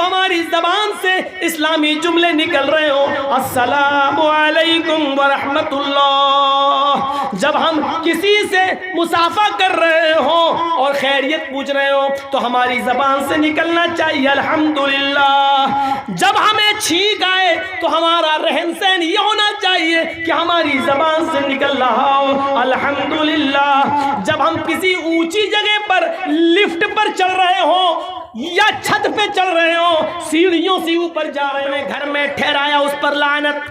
हमारी ज़बान से इस्लामी जुमले निकल रहे हो, अस्सलामु अलैकुम व रहमतुल्लाह। जब हम किसी से मुसाफा कर रहे हो और खैरियत पूछ रहे हो तो हमारी ज़बान से निकलना चाहिए अल्हम्दुलिल्लाह। जब हमें छींक आए तो हमारा रहन सहन ये होना चाहिए कि हमारी ज़बान से निकल रहा हो अल्हम्दुलिल्लाह। जब हम किसी ऊंची जगह पर लिफ्ट पर चढ़ रहे हो या छत पे चढ़ रहे हो, सीढ़ियों से ऊपर जा रहे हैं, घर में ठहराया उस पर लानत,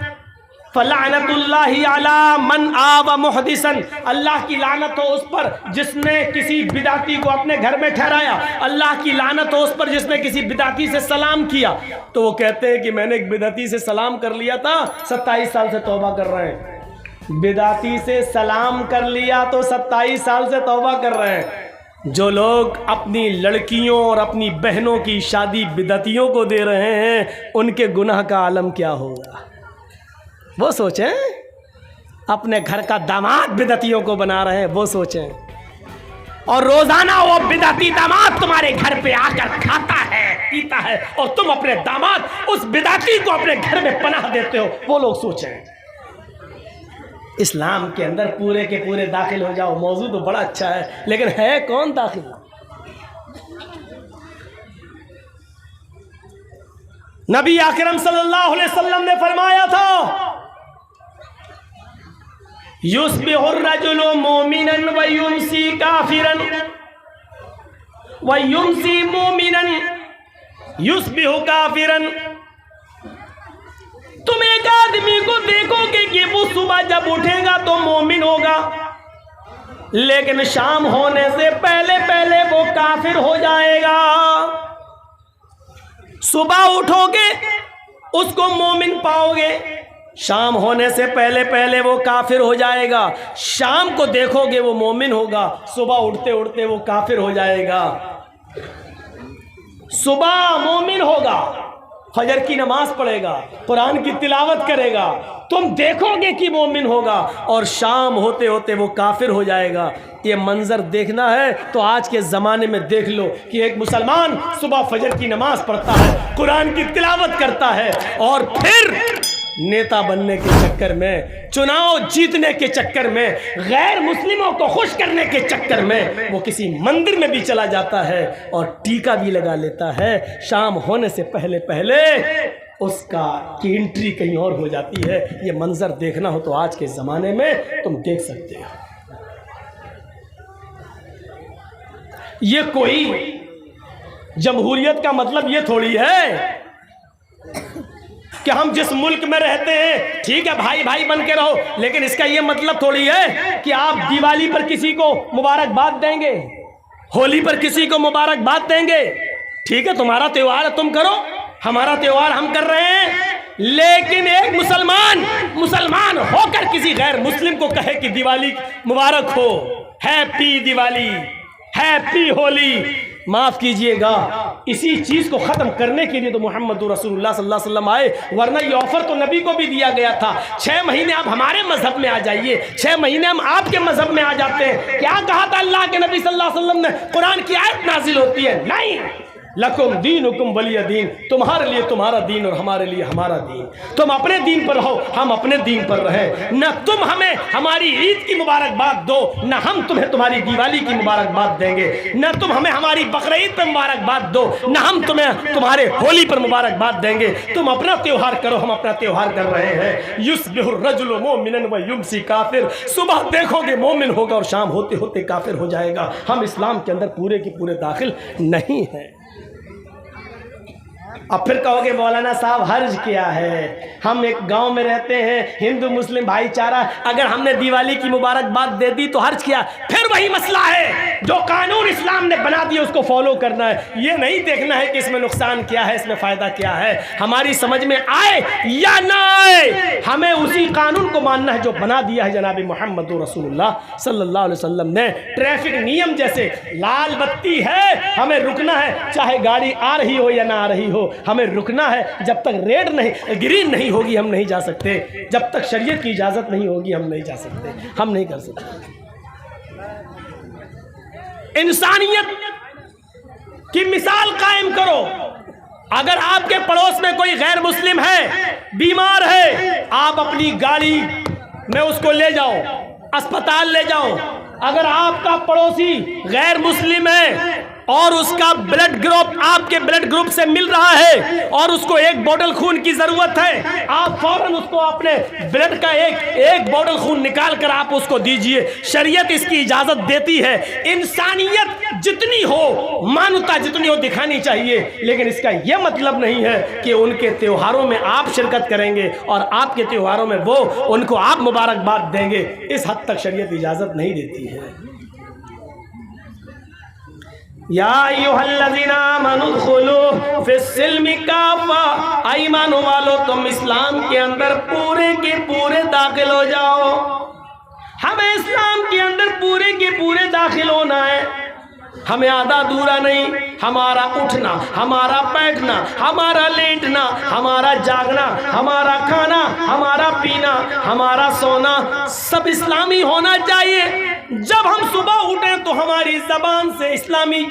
फलानतुल्लाहि अला मन आवा मुहदिसन, अल्लाह की लानत हो उस पर जिसने किसी बिदाती को अपने घर में ठहराया, अल्लाह की लानत हो उस पर जिसने किसी बिदाती से सलाम किया। तो वो कहते हैं कि मैंने एक बिदाती से सलाम कर लिया था, 27 साल से तौबा कर रहे हैं। बिदाती से सलाम कर लिया तो 27 साल से तौबा कर रहे हैं। जो लोग अपनी लड़कियों और अपनी बहनों की शादी बिदतियों को दे रहे हैं, उनके गुनाह का आलम क्या होगा वो सोचें। अपने घर का दामाद बिदतियों को बना रहे हैं वो सोचें, और रोजाना वो बिदती दामाद तुम्हारे घर पे आकर खाता है पीता है और तुम अपने दामाद उस बिदती को अपने घर में पनाह देते हो, वो लोग सोचें। इस्लाम के अंदर पूरे के पूरे दाखिल हो जाओ। मौजू तो बड़ा अच्छा है, लेकिन है कौन दाखिल? नबी अकरम सल्लल्लाहु अलैहि वसल्लम ने फरमाया था, युस्बिहुर रजुलु मोमिनन व युमसी काफिरन व युमसी मोमिनन युस्बिहु काफिरन। तुम एक आदमी को देखोगे कि वो सुबह जब उठेगा तो मोमिन होगा, लेकिन शाम होने से पहले पहले वो काफिर हो जाएगा। सुबह उठोगे उसको मोमिन पाओगे, शाम होने से पहले पहले वो काफिर हो जाएगा। शाम को देखोगे वो मोमिन होगा, सुबह उठते उठते वो काफिर हो जाएगा। सुबह मोमिन होगा, फजर की नमाज पढ़ेगा, कुरान की तिलावत करेगा, तुम देखोगे कि मोमिन होगा, और शाम होते होते वो काफिर हो जाएगा। ये मंजर देखना है तो आज के ज़माने में देख लो कि एक मुसलमान सुबह फजर की नमाज पढ़ता है, कुरान की तिलावत करता है, और फिर नेता बनने के चक्कर में, चुनाव जीतने के चक्कर में, गैर मुस्लिमों को खुश करने के चक्कर में वो किसी मंदिर में भी चला जाता है और टीका भी लगा लेता है। शाम होने से पहले पहले उसका की एंट्री कहीं और हो जाती है। ये मंजर देखना हो तो आज के ज़माने में तुम देख सकते हो। ये कोई जमहूरियत का मतलब ये थोड़ी है कि हम जिस मुल्क में रहते हैं ठीक है भाई भाई बन के रहो, लेकिन इसका ये मतलब थोड़ी है कि आप दिवाली पर किसी को मुबारकबाद देंगे, होली पर किसी को मुबारकबाद देंगे। ठीक है, तुम्हारा त्यौहार है तुम करो, हमारा त्यौहार हम कर रहे हैं। लेकिन एक मुसलमान होकर किसी गैर मुस्लिम को कहे कि दिवाली मुबारक हो, हैप्पी दिवाली, हैप्पी होली, माफ कीजिएगा, इसी चीज को खत्म करने के लिए तो मोहम्मद रसूलुल्लाह सल्लल्लाहु अलैहि वसल्लम आए। वरना ये ऑफर तो नबी को भी दिया गया था, 6 महीने आप हमारे मजहब में आ जाइए, 6 महीने हम आपके मजहब में आ जाते हैं। क्या कहा था अल्लाह के नबी सल्लल्लाहु अलैहि वसल्लम ने? कुरान की आयत नाजिल होती है, नहीं लकुम दीनुकुम वलिय दीन, तुम्हारे लिए तुम्हारा दीन और हमारे लिए हमारा दीन। तुम अपने दीन पर रहो, हम अपने दीन पर रहे। न तुम हमें हमारी ईद की मुबारकबाद दो, न हम तुम्हें तुम्हारी दिवाली की मुबारकबाद देंगे। न तुम हमें हमारी बकरीद पर मुबारकबाद दो, न हम तुम्हें तुम्हारे होली पर मुबारकबाद देंगे। तुम अपना त्योहार करो, हम अपना त्योहार कर रहे हैं। युस्बिहुर रजुलु मोमिनन व युमसी काफिर, सुबह देखोगे मोमिन होगा और शाम होते होते काफिर हो जाएगा। हम इस्लाम के अंदर पूरे के पूरे दाखिल नहीं हैं। अब फिर कहोगे मौलाना साहब हर्ज क्या है? हम एक गांव में रहते हैं, हिंदू मुस्लिम भाईचारा, अगर हमने दिवाली की मुबारकबाद दे दी तो हर्ज क्या? फिर वही मसला है, जो कानून इस्लाम ने बना दिया उसको फॉलो करना है। ये नहीं देखना है कि इसमें नुकसान क्या है, इसमें फ़ायदा क्या है। हमारी समझ में आए या ना आए, हमें उसी कानून को मानना है जो बना दिया है जनाब मोहम्मद रसूलुल्लाह सल्लल्लाहु अलैहि वसल्लम ने। ट्रैफिक नियम जैसे लाल बत्ती है, हमें रुकना है, चाहे गाड़ी आ रही हो या ना आ रही हो, हमें रुकना है। जब तक रेड नहीं ग्रीन नहीं होगी हम नहीं जा सकते, जब तक शरीयत की इजाजत नहीं होगी हम नहीं जा सकते, हम नहीं कर सकते। इंसानियत की मिसाल कायम करो, अगर आपके पड़ोस में कोई गैर मुस्लिम है, बीमार है, आप अपनी गाड़ी में उसको ले जाओ, अस्पताल ले जाओ। अगर आपका पड़ोसी गैर मुस्लिम है और उसका ब्लड ग्रुप आपके ब्लड ग्रुप से मिल रहा है और उसको एक बोतल खून की जरूरत है, आप फौरन उसको अपने ब्लड का एक बोतल खून निकाल कर आप उसको दीजिए। शरीयत इसकी इजाजत देती है। इंसानियत जितनी हो, मानवता जितनी हो दिखानी चाहिए, लेकिन इसका यह मतलब नहीं है कि उनके त्योहारों में आप शिरकत करेंगे और आपके त्योहारों में वो उनको आप मुबारकबाद देंगे। इस हद तक शरीयत इजाजत नहीं देती है। या अय्युहल्लज़ीना आमनू उदखुलू फिस्सिल्मि काफ़ा, ईमान वालो तुम इस्लाम के अंदर पूरे के पूरे दाखिल हो जाओ। हमें इस्लाम के अंदर पूरे के पूरे दाखिल होना है। हमें आधा अधूरा नहीं, हमारा उठना, हमारा बैठना, हमारा लेटना, हमारा जागना, हमारा खाना, हमारा पीना, हमारा सोना सब इस्लामी होना चाहिए। जब हम सुबह उठें तो हमारी जबान से इस्लामी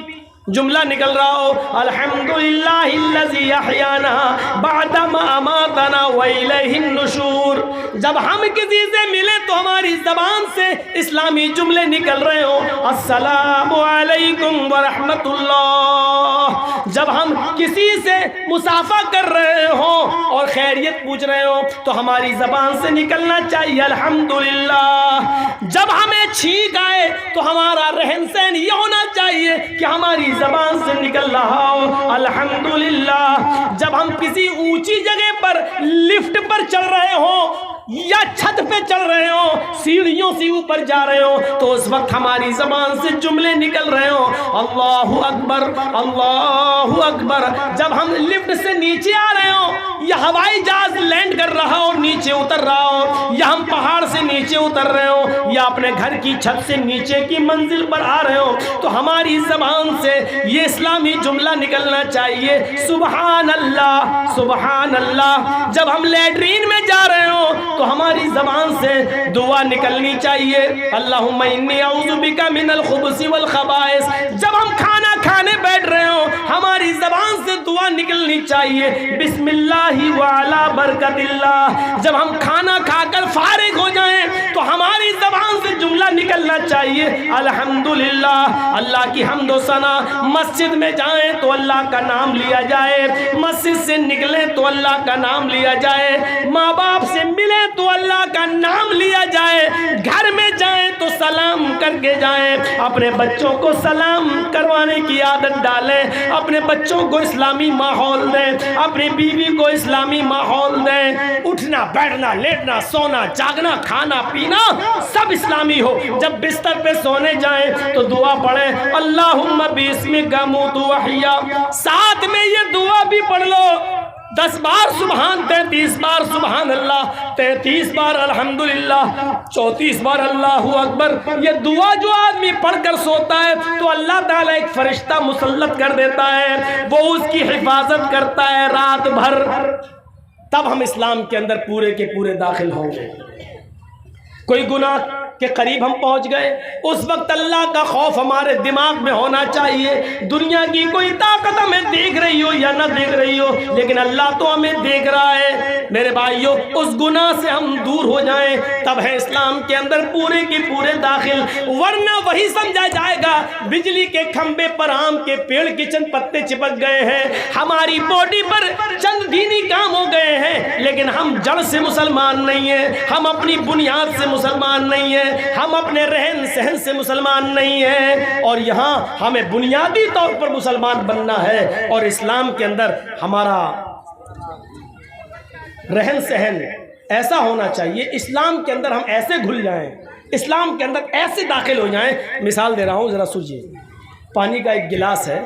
जुमला निकल रहा हो, अल्हम्दुलिल्लाहिल्लज़ी अहयाना बअदा मा अमातना व इलैहिन नुशूर। जब हम किसी से मिले तो हमारी जबान से इस्लामी जुमले निकल रहे हो, अस्सलामु अलैकुम व रहमतुल्लाह। जब हम किसी से मुसाफा कर रहे हो और खैरियत पूछ रहे हो तो हमारी जबान से निकलना चाहिए अल्हम्दुलिल्लाह। जब हमें छींक आए तो हमारा रहन सहन ये होना चाहिए कि हमारी जबान से निकल रहा हो अल्हम्दुलिल्लाह। जब हम किसी ऊंची जगह पर लिफ्ट पर चल रहे हो या छत पे चल रहे हो, सीढ़ियों से ऊपर जा रहे हो, तो उस वक्त हमारी जबान से जुमले निकल रहे हो, अल्लाहु अकबर, अल्लाहु अकबर। जब हम लिफ्ट से नीचे आ रहे हो या हवाई जहाज लैंड कर रहा हो, नीचे उतर रहा हो, या हम पहाड़ से नीचे उतर रहे हो या अपने घर की छत से नीचे की मंजिल पर आ रहे हो, तो हमारी जबान से ये इस्लामी जुमला निकलना चाहिए, सुबहान अल्लाह, सुबहान अल्लाह। जब हम लैट्रीन में जा रहे हो तो हमारी जबान से दुआ निकलनी चाहिए, अल्लाहुम्मा इन्नी अऊज़ु बिका मिनल खुबुसी वल खबाइस। जब हम खाना खाने बैठ रहे हो हमारी जबान से दुआ निकलनी चाहिए, बिस्मिल्लाहि व अला बरकतिल्लाह। जब हम खाना खाकर फारिग हो जाएं तो हमारी जबान से जुमला निकलना चाहिए, अल्हम्दुलिल्लाह। अल्लाह की हम्द व सना। मस्जिद में जाएं तो अल्लाह का नाम लिया जाए, मस्जिद से निकले तो अल्लाह का नाम लिया जाए, माँ बाप से मिले तो अल्लाह का नाम लिया जाए, घर में जाएं तो सलाम करके जाएं, अपने बच्चों को सलाम करवाने की आदत डालें, अपने बच्चों को इस्लामी माहौल दें, अपनी बीवी को इस्लामी माहौल दें। उठना, बैठना, लेटना, सोना, जागना, खाना पीना सब इस्लामी हो। जब बिस्तर पे सोने जाएं तो दुआ पढ़ें, अल्लाहुम्मा बिस्मिका अमूतु व अहया। साथ में ये दुआ भी पढ़ लो, 10 बार सुबहान, 33 बार सुबहान अल्लाह, 33 बार अल्हम्दुलिल्लाह, 34 बार अल्लाहु अकबर। ये दुआ जो आदमी पढ़कर सोता है तो अल्लाह ताला एक फरिश्ता मुसल्लत कर देता है, वो उसकी हिफाजत करता है रात भर। तब हम इस्लाम के अंदर पूरे के पूरे दाखिल होंगे। कोई गुनाह के करीब हम पहुंच गए, उस वक्त अल्लाह का खौफ हमारे दिमाग में होना चाहिए। दुनिया की कोई ताकत हमें देख रही हो या ना देख रही हो, लेकिन अल्लाह तो हमें देख रहा है। मेरे भाइयों, उस गुनाह से हम दूर हो जाएं, तब है इस्लाम के अंदर पूरे के पूरे दाखिल। वरना वही समझा जाएगा बिजली के खंबे पर आम के पेड़ के चंद पत्ते चिपक गए हैं, हमारी बॉडी पर चंद दीनी काम हो गए हैं, लेकिन हम जड़ से मुसलमान नहीं है, हम अपनी बुनियाद से मुसलमान नहीं है, हम अपने रहन सहन से मुसलमान नहीं है। और यहाँ हमें बुनियादी तौर पर मुसलमान बनना है और इस्लाम के अंदर हमारा रहन सहन ऐसा होना चाहिए, इस्लाम के अंदर हम ऐसे घुल जाएं, इस्लाम के अंदर ऐसे दाखिल हो जाएं। मिसाल दे रहा हूँ, ज़रा सुनिए। पानी का एक गिलास है,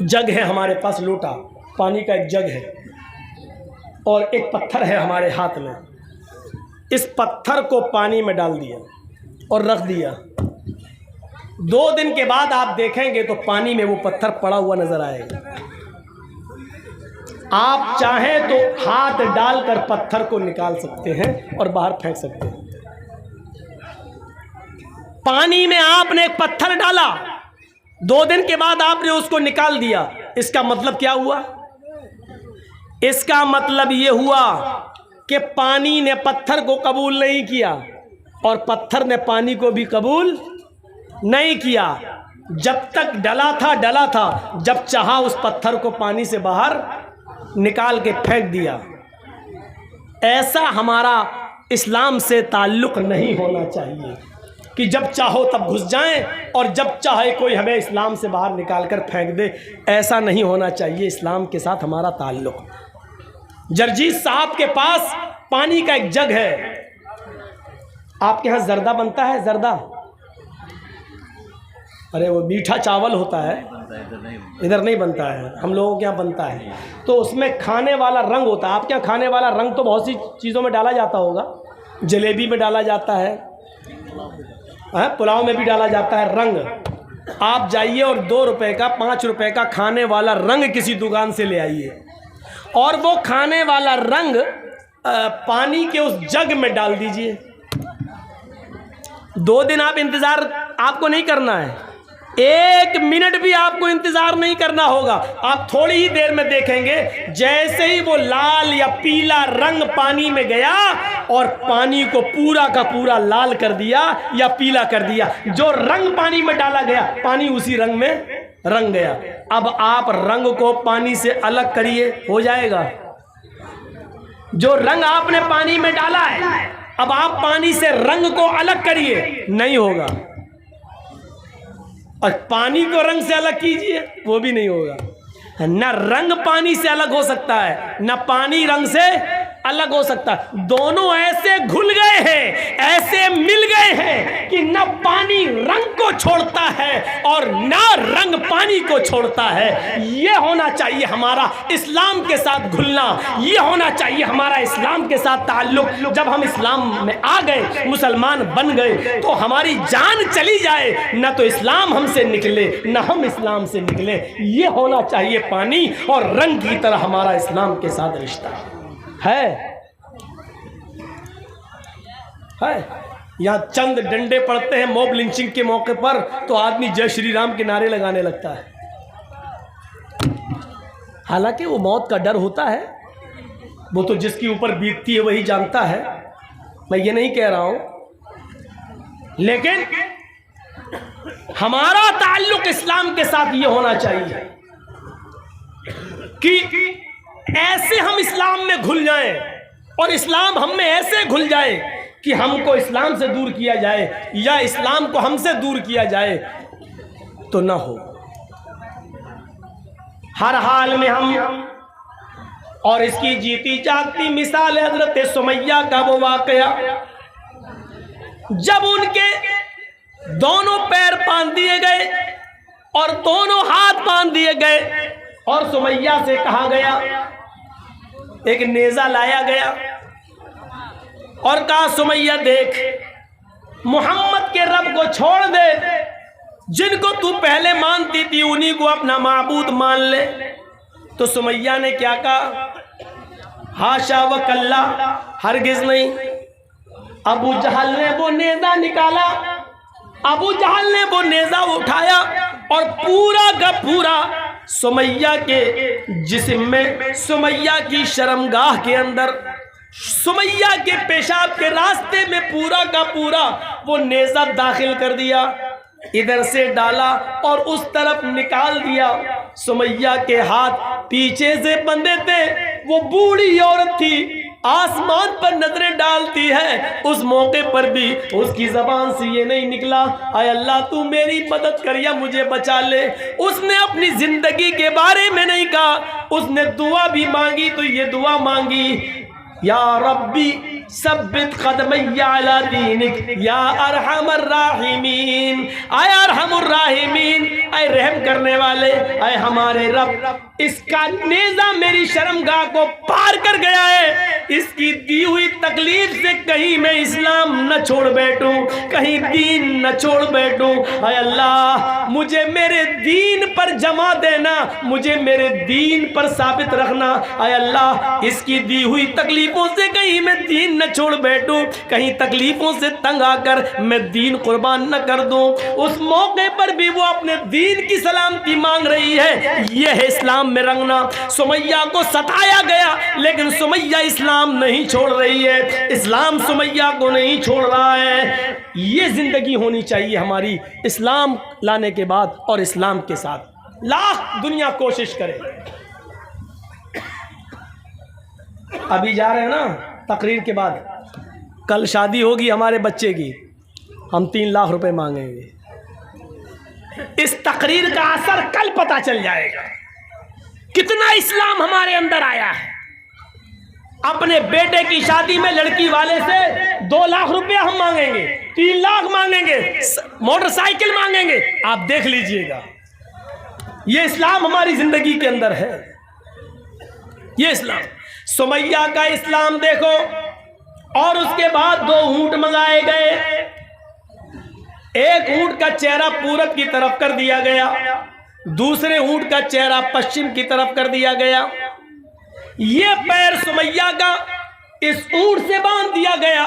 जग है हमारे पास, लोटा, पानी का एक जग है और एक पत्थर है हमारे हाथ में। इस पत्थर को पानी में डाल दिया और रख दिया। 2 दिन के बाद आप देखेंगे तो पानी में वो पत्थर पड़ा हुआ नजर आएगा। आप चाहें तो हाथ डालकर पत्थर को निकाल सकते हैं और बाहर फेंक सकते हैं। पानी में आपने एक पत्थर डाला, 2 दिन के बाद आपने उसको निकाल दिया, इसका मतलब क्या हुआ? इसका मतलब ये हुआ कि पानी ने पत्थर को कबूल नहीं किया और पत्थर ने पानी को भी कबूल नहीं किया। जब तक डला था, जब चाहा उस पत्थर को पानी से बाहर निकाल के फेंक दिया। ऐसा हमारा इस्लाम से ताल्लुक़ नहीं होना चाहिए कि जब चाहो तब घुस जाएं और जब चाहे कोई हमें इस्लाम से बाहर निकाल कर फेंक दे। ऐसा नहीं होना चाहिए इस्लाम के साथ हमारा ताल्लुक़। जरजीत साहब के पास पानी का एक जग है। आपके यहाँ जर्दा बनता है? जर्दा, अरे वो मीठा चावल होता है, इधर नहीं बनता है, हम लोगों के यहाँ बनता है। तो उसमें खाने वाला रंग होता है। आपके यहाँ खाने वाला रंग तो बहुत सी चीज़ों में डाला जाता होगा। जलेबी में डाला जाता है, पुलाव में भी डाला जाता है रंग। आप जाइए और 2 रुपए का 5 रुपए का खाने वाला रंग किसी दुकान से ले आइए और वो खाने वाला रंग पानी के उस जग में डाल दीजिए। 2 दिन आप इंतज़ार आपको नहीं करना है, 1 मिनट भी आपको इंतज़ार नहीं करना होगा। आप थोड़ी ही देर में देखेंगे जैसे ही वो लाल या पीला रंग पानी में गया और पानी को पूरा का पूरा लाल कर दिया या पीला कर दिया। जो रंग पानी में डाला गया पानी उसी रंग में रंग गया। अब आप रंग को पानी से अलग करिए, हो जाएगा? जो रंग आपने पानी में डाला है अब आप पानी से रंग को अलग करिए, नहीं होगा। और पानी को रंग से अलग कीजिए, वो भी नहीं होगा। न रंग पानी से अलग हो सकता है, न पानी रंग से अलग हो सकता है। दोनों ऐसे घुल गए हैं, ऐसे मिल गए हैं कि न पानी रंग को छोड़ता है और न रंग पानी को छोड़ता है। ये होना चाहिए हमारा इस्लाम के साथ घुलना, ये होना चाहिए हमारा इस्लाम के साथ ताल्लुक। जब हम इस्लाम में आ गए, मुसलमान बन गए, तो हमारी जान चली जाए न तो इस्लाम हमसे निकले न हम इस्लाम से निकले। ये होना चाहिए पानी और रंग की तरह हमारा इस्लाम के साथ रिश्ता है। यहाँ चंद डंडे पड़ते हैं मॉब लिंचिंग के मौके पर तो आदमी जय श्री राम के नारे लगाने लगता है। हालांकि वो मौत का डर होता है, वो तो जिसके ऊपर बीतती है वही जानता है, मैं ये नहीं कह रहा हूं। लेकिन हमारा ताल्लुक इस्लाम के साथ ये होना चाहिए कि ऐसे हम इस्लाम में घुल जाएं और इस्लाम हम में ऐसे घुल जाए कि हमको इस्लाम से दूर किया जाए या इस्लाम को हमसे दूर किया जाए तो ना हो। हर हाल में हम, और इसकी जीती जागती मिसाल है हजरत सुमैया का वो वाकया जब उनके दोनों पैर बांध दिए गए और दोनों हाथ बांध दिए गए और सुमैया से कहा गया, एक नेज़ा लाया गया और कहा सुमैया देख, मोहम्मद के रब को छोड़ दे, जिनको तू पहले मानती थी उन्हीं को अपना माबूद मान ले। तो सुमैया ने क्या कहा, हाशा व कल्ला, हरगिज नहीं। अबू जहल ने वो नेज़ा निकाला, अबू जहल ने वो नेज़ा उठाया और पूरा का पूरा सुमैया के जिस्म में, सुमैया की शर्मगाह के अंदर, सुमैया के पेशाब के रास्ते में पूरा का पूरा वो नेज़ा दाखिल कर दिया। इधर से डाला और उस तरफ निकाल दिया। सुमैया के हाथ पीछे से बंधे थे, वो बूढ़ी औरत थी, आसमान पर नजरें डालती है। उस मौके पर भी उसकी जबान से ये नहीं निकला, आय अल्लाह तू मेरी मदद कर या मुझे बचा ले। उसने अपनी जिंदगी के बारे में नहीं कहा, उसने दुआ भी मांगी तो ये दुआ मांगी, या रब्बी सब्बित क़दमैया अला दीनिक या अरहमर राहिमीन। आय अरहमुर राहिमीन, आय रहम करने वाले, आय हमारे रब, इसका नेज़ा मेरी शर्मगाह को पार कर गया है, इसकी दी हुई तकलीफ से कहीं मैं इस्लाम न छोड़ बैठूं, कहीं दीन न छोड़ बैठूं। हाय अल्लाह, मुझे मेरे दीन पर जमा देना, मुझे मेरे दीन पर साबित रखना। हाय अल्लाह, इसकी दी हुई तकलीफों से कहीं मैं दीन न छोड़ बैठूं, कहीं तकलीफों से तंग आकर मैं दीन कुर्बान न कर दूं। उस मौके पर भी वो अपने दीन की सलामती मांग रही है। यह है इस्लाम में रंगना। सुमैया को सताया गया, लेकिन सुमैया इस्लाम नहीं छोड़ रही है, इस्लाम सुमैया को नहीं छोड़ रहा है। ये जिंदगी होनी चाहिए हमारी, इस्लाम लाने के बाद और इस्लाम के साथ। लाख दुनिया कोशिश करे। अभी जा रहे हैं ना तकरीर के बाद, कल शादी होगी हमारे बच्चे की, हम 3 लाख रुपए मांगेंगे। इस तकरीर का असर कल पता चल जाएगा, कितना इस्लाम हमारे अंदर आया है। अपने बेटे की शादी में लड़की वाले से 2 लाख रुपया हम मांगेंगे, 3 लाख मांगेंगे, मोटरसाइकिल मांगेंगे। आप देख लीजिएगा, ये इस्लाम हमारी जिंदगी के अंदर है। ये इस्लाम, सुमैया का इस्लाम देखो। और उसके बाद 2 ऊंट मंगाए गए। एक ऊंट का चेहरा पूरब की तरफ कर दिया गया, दूसरे ऊंट का चेहरा पश्चिम की तरफ कर दिया गया। ये पैर सुमैया का इस ऊंट से बांध दिया गया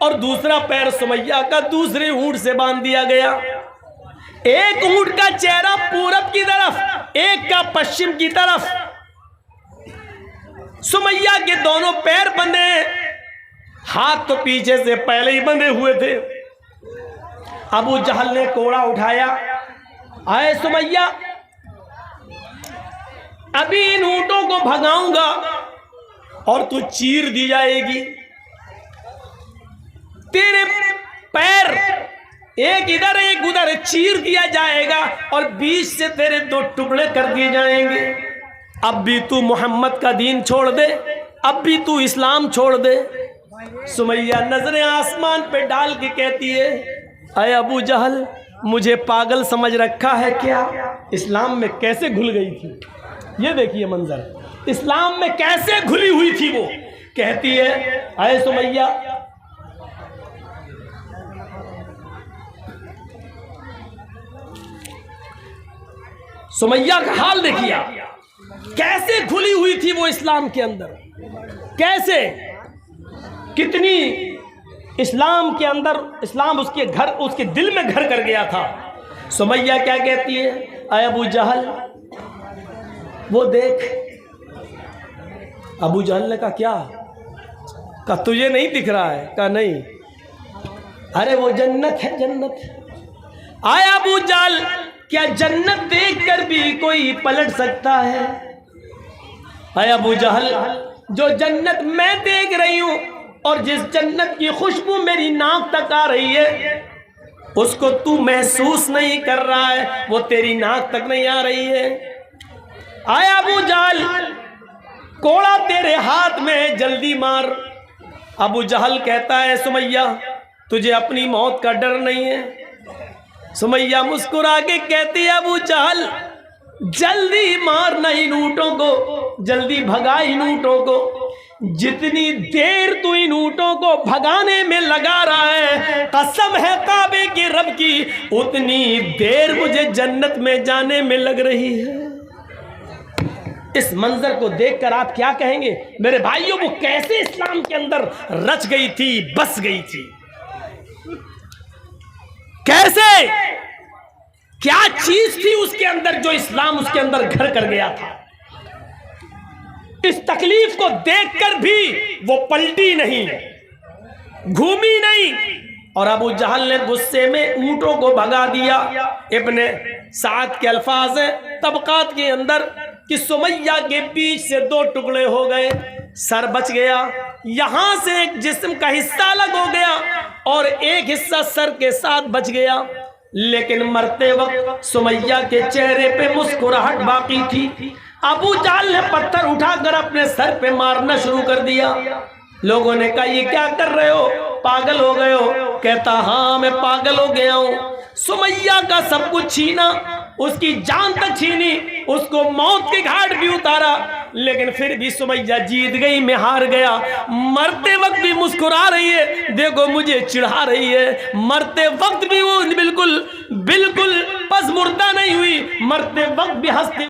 और दूसरा पैर सुमैया का दूसरे ऊंट से बांध दिया गया। एक ऊंट का चेहरा पूरब की तरफ, एक का पश्चिम की तरफ। सुमैया के दोनों पैर बंधे, हाथ तो पीछे से पहले ही बंधे हुए थे। अबू जहल ने कोड़ा उठाया, आए सुमैया, अभी इन ऊंटों को भगाऊंगा और तू चीर दी जाएगी। तेरे पैर एक इधर एक उधर चीर दिया जाएगा और बीच से तेरे 2 टुकड़े कर दिए जाएंगे। अब भी तू मोहम्मद का दीन छोड़ दे, अब भी तू इस्लाम छोड़ दे। सुमैया नजरें आसमान पे डाल के कहती है, अरे अबू जहल, मुझे पागल समझ रखा है क्या? इस्लाम में कैसे घुल गई थी। ये देखिए मंजर, इस्लाम में कैसे घुली हुई थी वो। कहती है, अरे सुमैया, सुमैया का हाल देखिए, कैसे घुली हुई थी वो इस्लाम के अंदर, कैसे, कितनी इस्लाम के अंदर, इस्लाम उसके घर, उसके दिल में घर कर गया था। सुमैया क्या कहती है, अरे अबू जहल, वो देख। अबू जहल ने कहा, क्या? कहा तुझे नहीं दिख रहा है? कहा नहीं। अरे वो जन्नत है, जन्नत। आया अबू जहल, क्या जन्नत देखकर भी कोई पलट सकता है? आया अबू जहल, जो जन्नत मैं देख रही हूं और जिस जन्नत की खुशबू मेरी नाक तक आ रही है, उसको तू महसूस नहीं कर रहा है, वो तेरी नाक तक नहीं आ रही है। आया अबू जहल, कोड़ा तेरे हाथ में, जल्दी मार। अबू जहल कहता है, सुमैया, तुझे अपनी मौत का डर नहीं है? सुमैया मुस्कुरा के कहती है, अबू जहल, जल्दी मारना इन ऊंटों को, जल्दी भगा इन ऊंटों को। जितनी देर तू इन ऊंटों को भगाने में लगा रहा है, कसम है काबे के रब की, उतनी देर मुझे जन्नत में जाने में लग रही है। इस मंजर को देखकर आप क्या कहेंगे मेरे भाइयों? वो कैसे इस्लाम के अंदर रच गई थी, बस गई थी, कैसे, क्या चीज थी उसके अंदर जो इस्लाम उसके अंदर घर कर गया था। इस तकलीफ को देखकर भी वो पलटी नहीं, घूमी नहीं, और अबू जहल ने गुस्से में ऊंटों को भगा दिया। इब्ने साद के अल्फाज हैं तबकात के अंदर कि सुमैया के बीच से 2 टुकड़े हो गए, सर बच गया, यहां से एक जिस्म का हिस्सा अलग हो गया और एक हिस्सा सर के साथ बच गया। लेकिन मरते वक्त सुमैया के चेहरे पे मुस्कुराहट बाकी थी। अबू जहल ने पत्थर उठाकर अपने सर पे मारना शुरू कर दिया। लोगों ने कहा, ये क्या कर रहे हो, पागल हो गए हो? कहता, हाँ मैं पागल हो गया हूं। सुमैया का सब कुछ छीना, उसकी जान तक छीनी, उसको मौत के घाट भी उतारा, लेकिन फिर भी सुमैया जीत गई, मैं हार गया। मरते वक्त भी मुस्कुरा रही है, देखो मुझे चिढ़ा रही है। मरते वक्त भी वो बिल्कुल बिल्कुल पसमुर्दा नहीं हुई, मरते वक्त भी हंसते